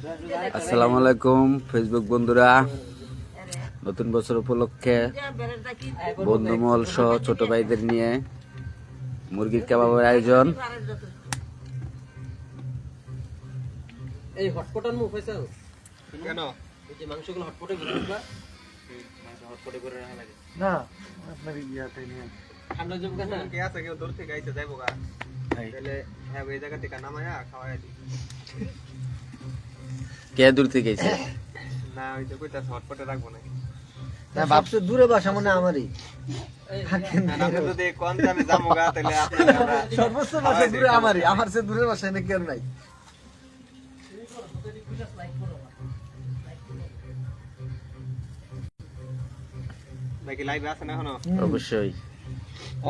আসসালামু আলাইকুম ফেসবুক বন্ধুরা, নতুন বছর উপলক্ষে বন্ধুমহল সহ ছোট ভাইদের নিয়ে মুরগির কাবাবের আয়োজন। এই হটপটার মুখ হইছে কেন? এই যে মাংসগুলো হটপটে করে রাখবা, মাংস হটপটে করে রাখা লাগে না। আপনার ইয়াতে নিয়ে ঠান্ডা জম কেন কে আছে? কেউ দূর থেকে আইতে যাইবো গা, তাহলে হ্যাঁ এই জায়গা থেকে নামায়া খাওয়াই দি। কে দূর থেকে আইছে? না ওই যে কইতা হটপটে রাখবো না। না বাপসে দূরে বাসা মানে আমারই আমি যদি কোন দামে যাবো গা, তাহলে আপনারা সর্বোচ্চ বাসা দূরে আমারই, আমার সে দূরে বাসা এনে কেন নাই। নাকি লাইভ আছে না এখনো? অবশ্যই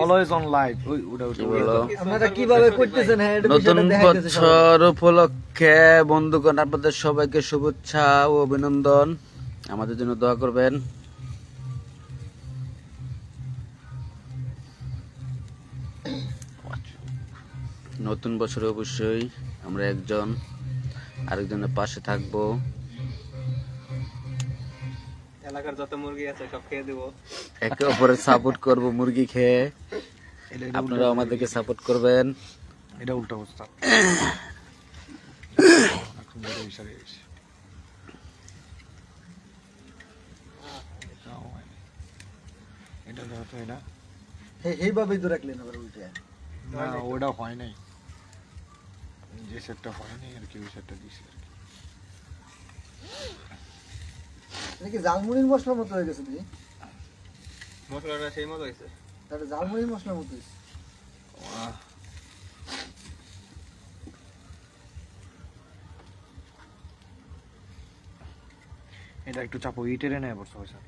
অলওয়েজ অন লাইভ। কি বলো? আপনারা কিভাবে করতেছেন? হ্যাঁ, এটা নতুন বিষয়টা দেখা যাচ্ছে সবাই। বছর উপলক্ষে বন্ধুগণ আপনাদের সবাইকে শুভেচ্ছা ও অভিনন্দন। আমাদের জন্য দোয়া করবেন। নতুন বছরে অবশ্যই আমরা একজন আরেকজনের পাশে থাকবো। এলাকার যত মুরগি আছে সব খেয়ে দেবো। একে অপরের সাপোর্ট করব মুরগি খেয়ে। আপনারা আমাদেরকে সাপোর্ট করবেন। এটা উল্টা অবস্থা। এটা দেখো, এটা এইভাবেই তো রাখলেন আবার উল্টে। না ওটা হয় নাই, যে সেটটা হয় নাই আর কি, ওই সেটটা দিছি আর কি। নাকি জালমুড়ির মশলার মতো হয়ে গেছে দিদি? মশলাটা সেই মতো হয়েছে। তাহলে জালমুড়ির মশলার মতো হয়েছে। এটা একটু চাপো, ইটের এনে বসে হয়েছে।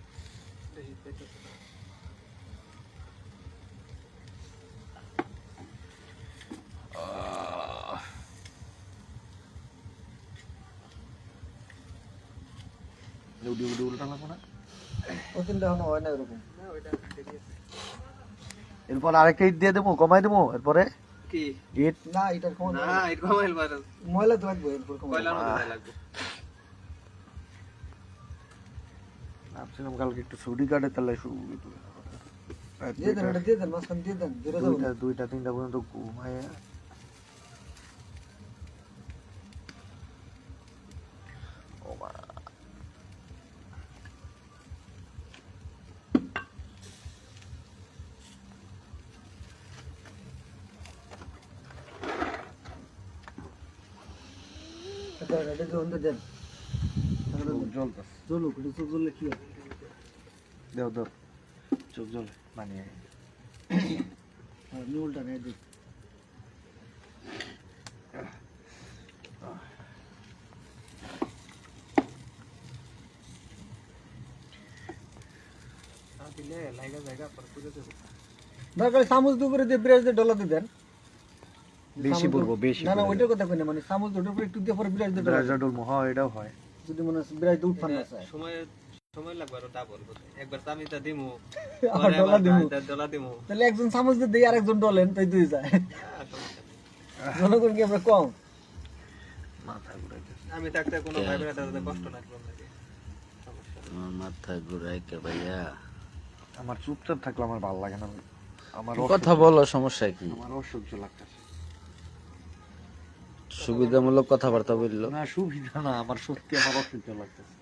এরপর আরেকটা ইট দিয়ে দেবো, কমাই দেবো এরপরে। কি ইট না, ইটার কমাই না এটা কমাইল বারো ময়লা তো লাগবে, এরপর কমাই কয়লার মধ্যে লাগবে। ভাবছিলাম কালকে একটু ছুটি কাটে, তাহলে দিয়ে দেন, ওটা দিয়ে দেন, মাঝখান দিয়ে দেন, দুইটা তিনটা পর্যন্ত ঘুমায়। চোখ জল মানে উল্টা নেই। দিলে লাগা জায়গা পর পুরো দেব। দরকার চামচ দুপুরে দিয়ে বিরাজ দিয়ে ডলা দিবেন, বেশি পড়বো বেশি। না না ওইটার কথা কই না, মানে চামচ দুটোর উপরে একটু দিয়ে পরে বিরাজ দিয়ে ডলা রাজা ডলমো হয়, এটাও হয়। যদি মনে হয় বিরাজ দিয়ে উঠফান না চায়, সময় লাগবে আরো ডাবল। একবার চামিটা দিমু, আবার ডলা দিমু, ডলা দিমু, তাহলে একজন চামচ দিয়ে দেই, আরেকজন ডলেন, তাই দুই যায়। জনগণ কি আমরা কম? মাথা ঘুরাইতেছে। আমি থাকতে কোনো ভাই বোনেরা তাদের কষ্ট না করলাম নাকি আমার মাথা ঘুরাই কে ভাইয়া? আমার চুপচাপ থাকলে আমার ভালো লাগে না। আমার কথা বলো, সমস্যা কি? আমার অসহ্য লাগতেছে। সুবিধামূলক কথাবার্তা বললো। না সুবিধা না, আমার সত্যি আমার অসহ্য লাগতেছে।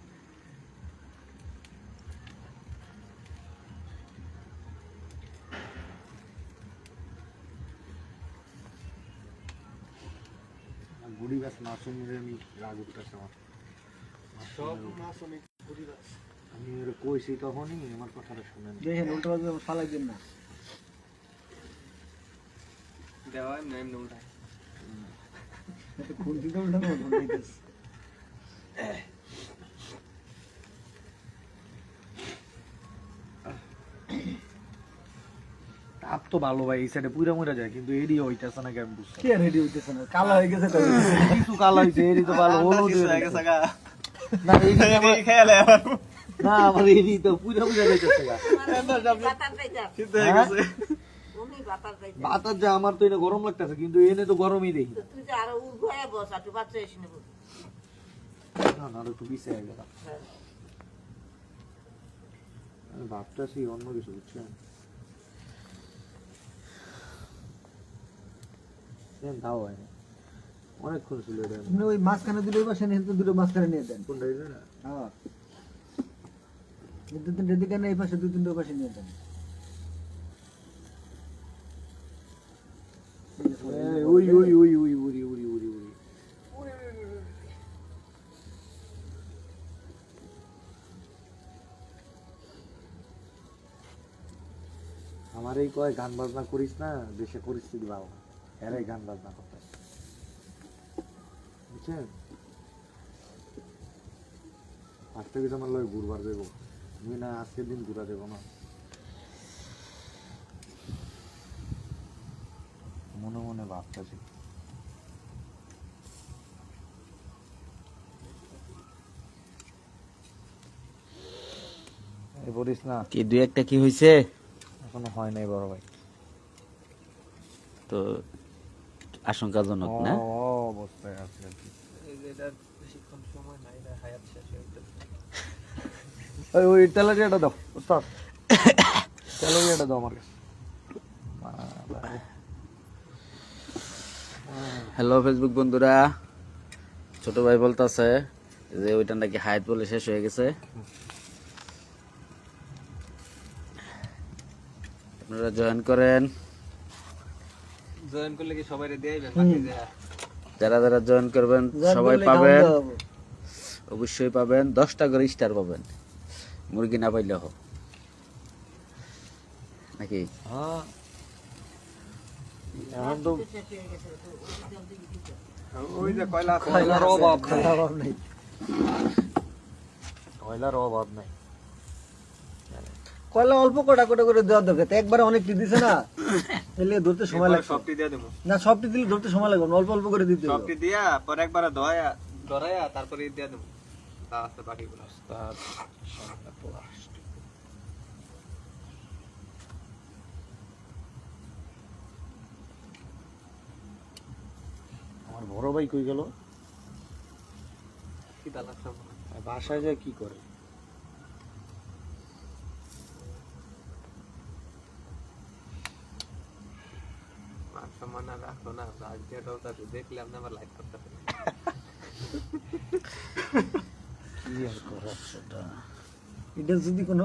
গুড়ি গাছ মাসুমের আমি রাগ উঠতেছে আমার। সব মাসুমি পুরি গাছ। আমি ওর কইছি তখনই আমার কথাটা শুনেন। দেখেন উল্টা বাজে ফালাই দিন না। দেওয়া এমনি এমনি উল্টায়। এটা কোন দিকে উল্টানো হইতেছে? তাপ তো ভালো ভাই, এই সাইডে পুরা মরে যায়, কিন্তু এডি হইতাছে না কেন বুঝছি। কে রেডি হইতেছে না? কালো হয়ে গেছে তো। কিছু কালো হইছে, এডি তো ভালো হলো কিছু হয়ে গেছে গা। না এডি আমার খেয়ালে আবার না, আমার এডি তো পুরা পুরা যাইতেছে গা। সিদ্ধ হয়ে গেছে। বাতাস যা, আমার তো এনে গরম লাগতেছে, কিন্তু এনে তো গরমই দেখি। তুই যে আরো উড় বসা তুই বাচ্চা এসে নেব না একটু পিছিয়ে গেলাম আমি ভাবতেছি অন্য কিছু বুঝছেন দাও হয়নি অনেকক্ষণ ছিল এটা আপনি ওই মাঝখানে দুটো পাশে নিয়ে তো দুটো মাঝখানে নিয়ে দেন কোনটা এটা না হ্যাঁ দু তিনটে দিকে না এই পাশে দু তিনটে পাশে নিয়ে দেন ওই ওই ওই ওই উড়ি উড়ি উড়ি উড়ি আমার এই কয় গান বাজনা করিস না দেশে পরিস্থিতি ভালো না এরাই গান বাজনা করতে বুঝছেন আজকে কিছু আমার লয় ঘুরবার দেবো আমি না আজকের দিন ঘুরা দেবো না মনে মনে ভাবতেছি বলিস না কি দুই একটা কি হয়েছে? এখনো হয় নাই বড় ভাই তো আশঙ্কাজনক না? অবস্থায় আছে আর কি বেশিক্ষণ সময় নাই না হায়াত শেষ হয়ে গেছে ওই তেলারিয়াটা দাও ওস্তাদ তেলারিয়াটা দাও আমার কাছে হ্যালো ফেসবুক বন্ধুরা, ছোট ভাই বলতেছে যে ওইটা নাকি হায়াত বলে শেষ হয়ে গেছে। আপনারা জয়েন করেন, জয়েন করলে কি সবাই দিয়ে দিবেন? যারা যারা জয়েন করবেন সবাই পাবেন, অবশ্যই পাবেন। 10টা করে স্টার পাবেন, মুরগি না পাইলে হোক নাকি? হ্যাঁ এখন তো ওই যে কয়লা কয়লার অভাব নেই কয়লার অভাব নাই কয়লা অল্প কটা কটা করে দেওয়ার দরকার তো একবারে অনেকটি দিছে না তাহলে ধরতে সময় লাগবে সবটি দিয়ে দেবো, না সবটি দিলে ধরতে সময় লাগবে না, অল্প অল্প করে দিতে হবে সবটি দিয়া পরে একবার ধরায়া তারপরে দিয়ে দেবো, তা আছে বাকিগুলো। আমার বড় ভাই কই গেল কি দালাক সব বাসায় যায় কি করে মান সম্মান আর রাখলো না, আজ দিয়ে দেখলাম না আমার লাইফ করতে পারি। কি আর করার এটা যদি কোনো